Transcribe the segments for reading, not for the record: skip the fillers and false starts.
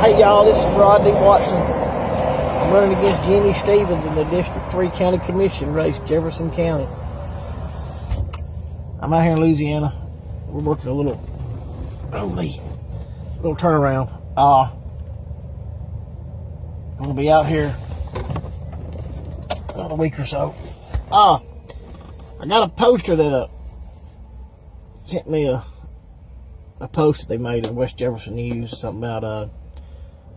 Hey y'all, this is Rodney Watson. I'm running against Jimmy Stevens in the District 3 County Commission race, Jefferson County. I'm out here in Louisiana. We're working a little turnaround. I'm gonna be out here about a week or so. I got a poster that sent me a post that they made in West Jefferson News, something about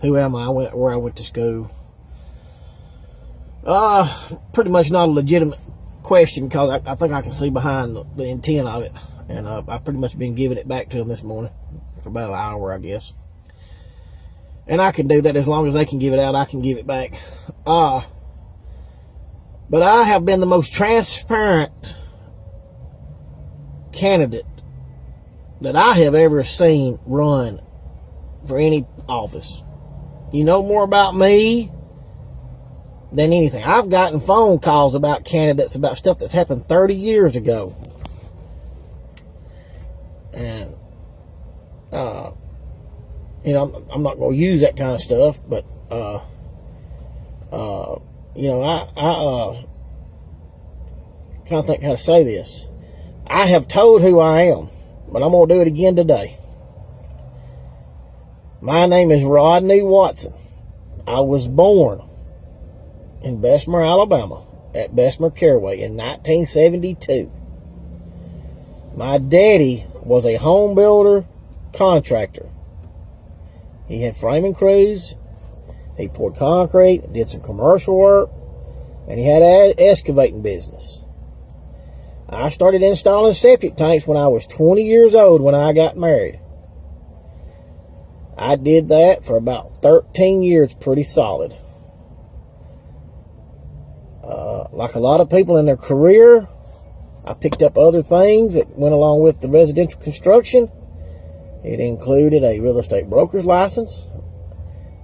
who am I, where I went to school. Pretty much not a legitimate question, because I think I can see behind the intent of it, and I've pretty much been giving it back to them this morning for about an hour, I guess. And I can do that as long as they can give it out. I can give it back. But I have been the most transparent candidate that I have ever seen run for any office. You know more about me than anything. I've gotten phone calls about candidates, about stuff that's happened 30 years ago. And, you know, I'm not going to use that kind of stuff, but, you know, I trying to think how to say this. I have told who I am, but I'm going to do it again today. My name is Rodney Watson. I was born in Bessemer, Alabama, at Bessemer Caraway in 1972. My daddy was a home builder contractor. He had framing crews. He poured concrete, did some commercial work, and he had an excavating business. I started installing septic tanks when I was 20 years old when I got married. I did that for about 13 years, pretty solid. Like a lot of people in their career, I picked up other things that went along with the residential construction. It included a real estate broker's license.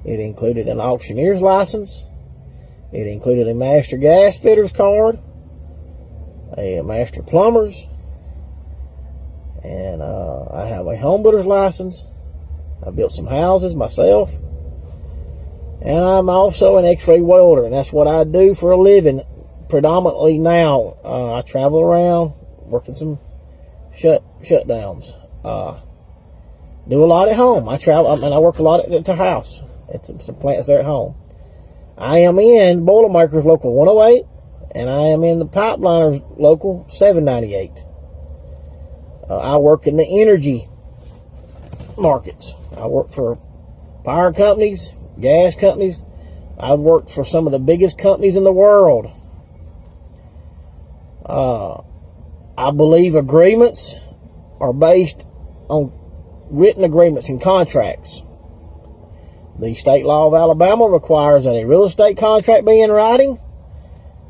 It included an auctioneer's license. It included a master gas fitter's card, a master plumber's, and I have a home builder's license. I built some houses myself, and I'm also an x-ray welder, and that's what I do for a living predominantly now. I travel around working some shutdowns. Do a lot at home. I travel, and I work a lot at the house. At some plants there at home. I am in Boilermakers Local 108, and I am in the Pipeliners Local 798. I work in the energy markets. I work for power companies, gas companies. I've worked for some of the biggest companies in the world. I believe agreements are based on written agreements and contracts. The state law of Alabama requires that a real estate contract be in writing.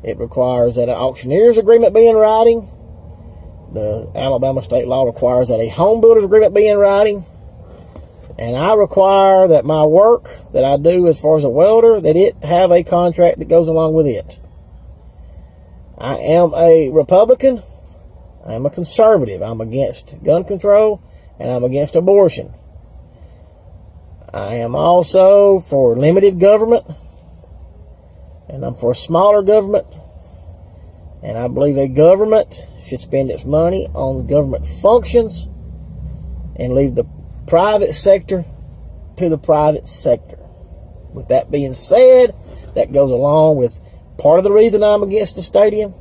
It requires that an auctioneer's agreement be in writing. The Alabama state law requires that a home builder's agreement be in writing. And I require that my work that I do as far as a welder, that it have a contract that goes along with it. I am a Republican. I am a conservative. I'm against gun control, and I'm against abortion. I am also for limited government, and I'm for a smaller government, and I believe a government should spend its money on government functions and leave the private sector to the private sector. With that being said, that goes along with part of the reason I'm against the stadium.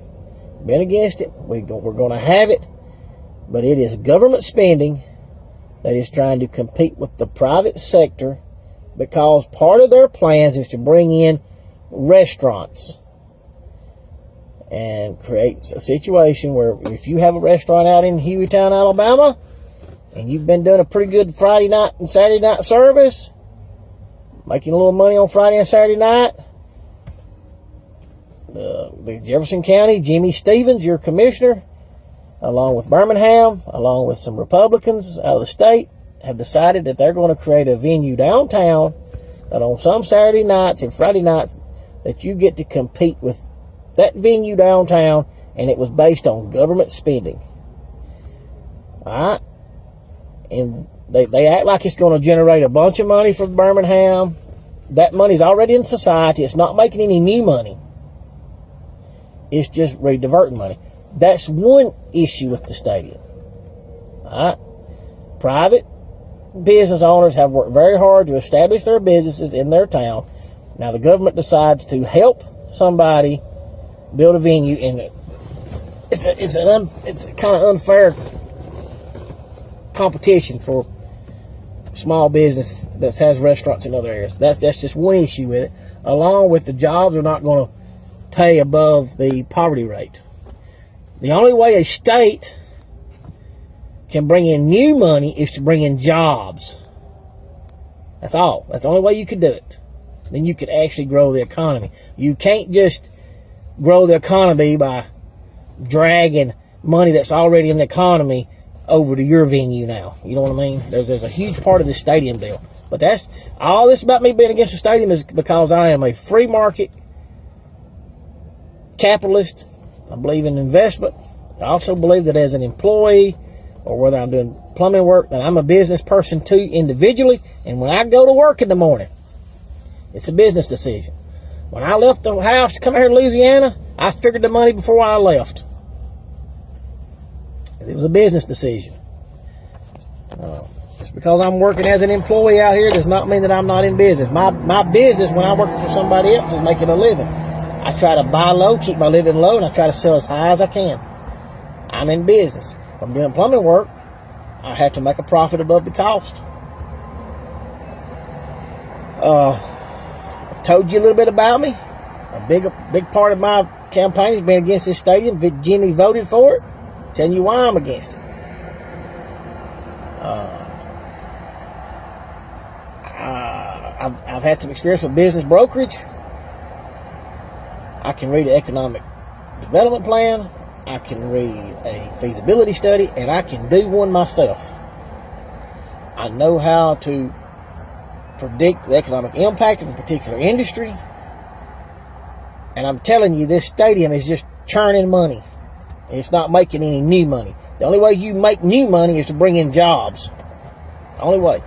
Been against it. We're going to have it, but it is government spending that is trying to compete with the private sector, because part of their plans is to bring in restaurants and create a situation where if you have a restaurant out in Hueytown, Alabama, and you've been doing a pretty good Friday night and Saturday night service, making a little money on Friday and Saturday night, the Jefferson County, Jimmy Stevens, your commissioner, along with Birmingham, along with some Republicans out of the state, have decided that they're going to create a venue downtown that on some Saturday nights and Friday nights that you get to compete with that venue downtown, and it was based on government spending. All right? And They act like it's going to generate a bunch of money for Birmingham. That money's already in society. It's not making any new money. It's just rediverting money. That's one issue with the stadium. All right? Private business owners have worked very hard to establish their businesses in their town. Now the government decides to help somebody build a venue, and it's a kind of unfair competition for small business that has restaurants in other areas. That's just one issue with it. Along with the jobs are not going to pay above the poverty rate. The only way a state can bring in new money is to bring in jobs. That's all. That's the only way you could do it. Then you could actually grow the economy. You can't just grow the economy by dragging money that's already in the economy over to your venue now. You know what I mean? There's a huge part of this stadium deal. But that's all this about me being against the stadium is because I am a free market capitalist. I believe in investment. I also believe that as an employee, or whether I'm doing plumbing work, that I'm a business person too individually. And when I go to work in the morning, it's a business decision. When I left the house to come here to Louisiana, I figured the money before I left. It was a business decision. Just because I'm working as an employee out here does not mean that I'm not in business. My business, when I work for somebody else, is making a living. I try to buy low, keep my living low, and I try to sell as high as I can. I'm in business. If I'm doing plumbing work, I have to make a profit above the cost. I've told you a little bit about me. A big part of my campaign has been against this stadium. Jimmy voted for it. Telling you why I'm against it. I've had some experience with business brokerage. I can read an economic development plan. I can read a feasibility study, and I can do one myself. I know how to predict the economic impact of a particular industry. And I'm telling you, this stadium is just churning money. It's not making any new money. The only way you make new money is to bring in jobs. The only way.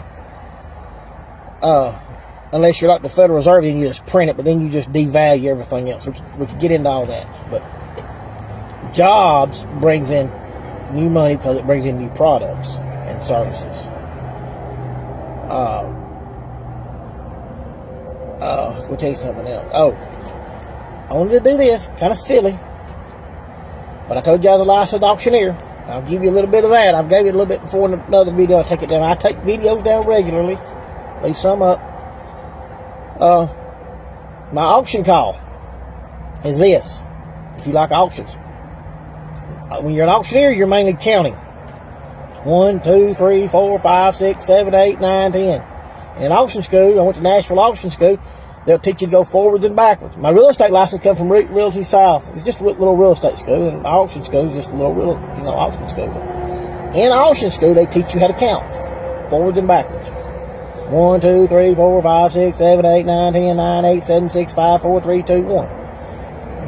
Unless you're like the Federal Reserve and you just print it, but then you just devalue everything else. We could get into all that. But jobs brings in new money because it brings in new products and services. We'll tell you something else. I wanted to do this. Kind of silly. But I told you I was a licensed auctioneer. I'll give you a little bit of that. I've gave you a little bit before in another video. I take it down. I take videos down regularly. Leave some up. My auction call is this. If you like auctions. When you're an auctioneer, you're mainly counting. 1, 2, 3, 4, 5, 6, 7, 8, 9, 10. In auction school, I went to Nashville Auction School. They'll teach you to go forwards and backwards. My real estate license comes from Realty South. It's just a little real estate school, and auction school is just a little auction school. In auction school, they teach you how to count forwards and backwards. 1, 2, 3, 4, 5, 6, 7, 8, 9, 10, 9, 8, 7, 6, 5, 4, 3, 2, 1.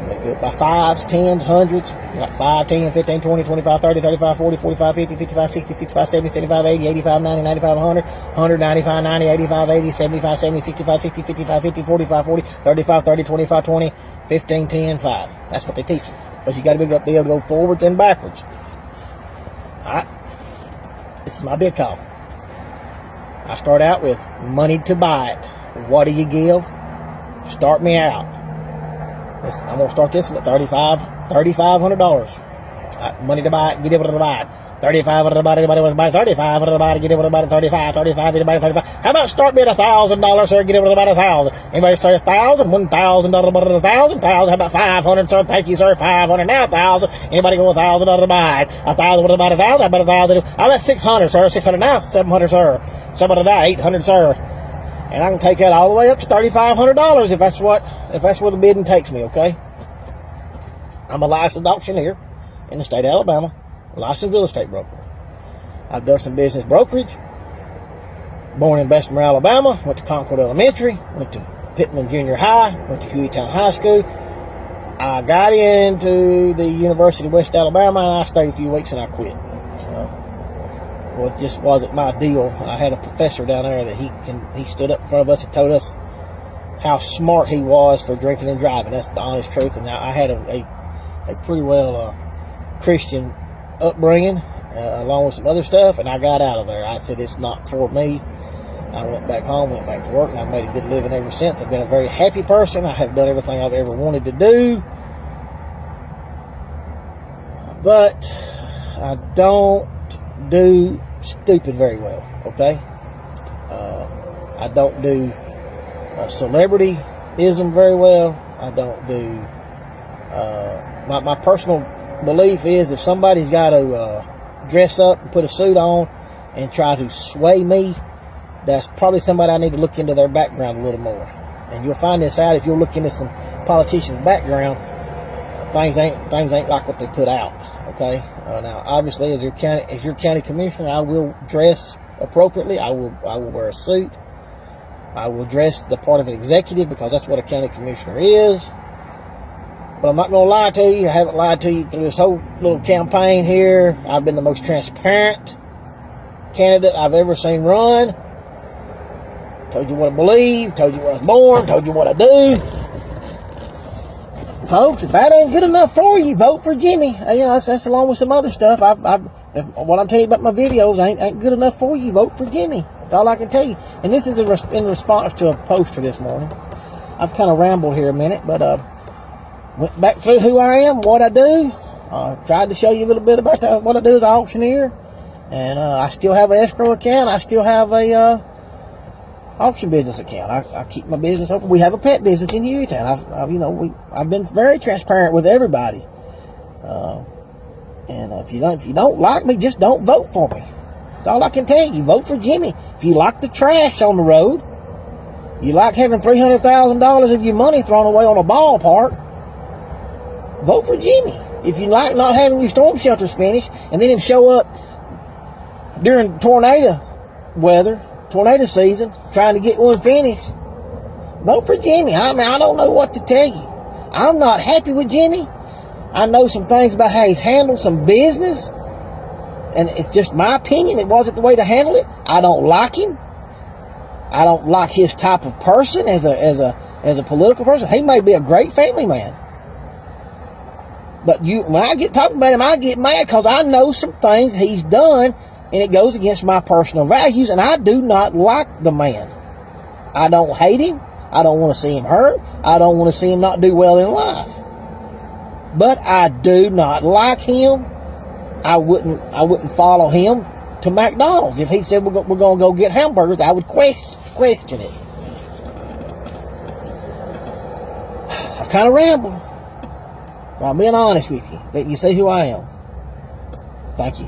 They do it by fives, tens, hundreds, like 5, 10, 15, 20, 25, 30, 35, 40, 45, 50, 55, 60, 65, 70, 75, 80, 85, 90, 95, 100, 100, 95, 90, 85, 80, 75, 70, 65, 60, 55, 50, 45, 40, 35, 30, 25, 20, 15, 10, 5. That's what they teach you. But you got to be able to go forwards and backwards. Alright? This is my bid call. I start out with money to buy it. What do you give? Start me out. I'm going to start this at $3,500. Money to buy it, get able to buy it. 35, anybody wants to buy it. 35, anybody get able to buy it. 35, anybody 35. How about start me at $1,000, sir? Get able to buy it 1,000. Anybody start $1,000? $1,000, about 1,000. How about 500, sir? Thank you, sir. 500. Now 1,000. Anybody go $1,000 to buy it? 1,000, what about 1,000? How about 1,000? How about 600, sir? 600 now. 700, sir. 700 now. 800, sir. And I can take that all the way up to $3,500 if that's where the bidding takes me, okay? I'm a licensed auctioneer in the state of Alabama, a licensed real estate broker. I've done some business brokerage. Born in Bessemer, Alabama, went to Concord Elementary, went to Pittman Junior High, went to Hueytown High School. I got into the University of West Alabama, and I stayed a few weeks and I quit. well, it just wasn't my deal. I had a professor down there that he stood up in front of us and told us how smart he was for drinking and driving. That's the honest truth. And I had a pretty well Christian upbringing, along with some other stuff, and I got out of there. I said, it's not for me. I went back home, went back to work, and I've made a good living ever since. I've been a very happy person. I have done everything I've ever wanted to do. But I don't do stupid very well, okay? I don't do celebrityism very well. I don't do... My personal belief is if somebody's got to dress up and put a suit on and try to sway me, that's probably somebody I need to look into their background a little more. And you'll find this out if you're looking at some politicians' background. Things ain't like what they put out. Okay. Now, obviously, as your county commissioner, I will dress appropriately. I will wear a suit. I will dress the part of an executive because that's what a county commissioner is. But I'm not going to lie to you. I haven't lied to you through this whole little campaign here. I've been the most transparent candidate I've ever seen run. Told you what I believe. Told you where I was born. Told you what I do. Folks, if that ain't good enough for you, vote for Jimmy. You know, that's along with some other stuff. If what I'm telling you about my videos ain't good enough for you, vote for Jimmy. That's all I can tell you. And this is in response to a poster this morning. I've kind of rambled here a minute, but went back through who I am, what I do. Tried to show you a little bit about what I do as an auctioneer. And I still have an escrow account. I still have a auction business account. I keep my business open. We have a pet business in Hueytown. I've been very transparent with everybody. And if you don't like me, just don't vote for me. That's all I can tell you. Vote for Jimmy. If you like the trash on the road, you like having $300,000 of your money thrown away on a ballpark, vote for Jimmy. If you like not having your storm shelters finished and then him show up during tornado season, trying to get one finished, vote for Jimmy. I mean, I don't know what to tell you. I'm not happy with Jimmy. I know some things about how he's handled some business, and it's just my opinion. It wasn't the way to handle it. I don't like him. I don't like his type of person as a political person. He may be a great family man, but when I get talking about him, I get mad because I know some things he's done, and it goes against my personal values, and I do not like the man. I don't hate him. I don't want to see him hurt. I don't want to see him not do well in life. But I do not like him. I wouldn't follow him to McDonald's. If he said we're going to go get hamburgers, I would question it. I've kind of rambled. I'm being honest with you. But you see who I am. Thank you.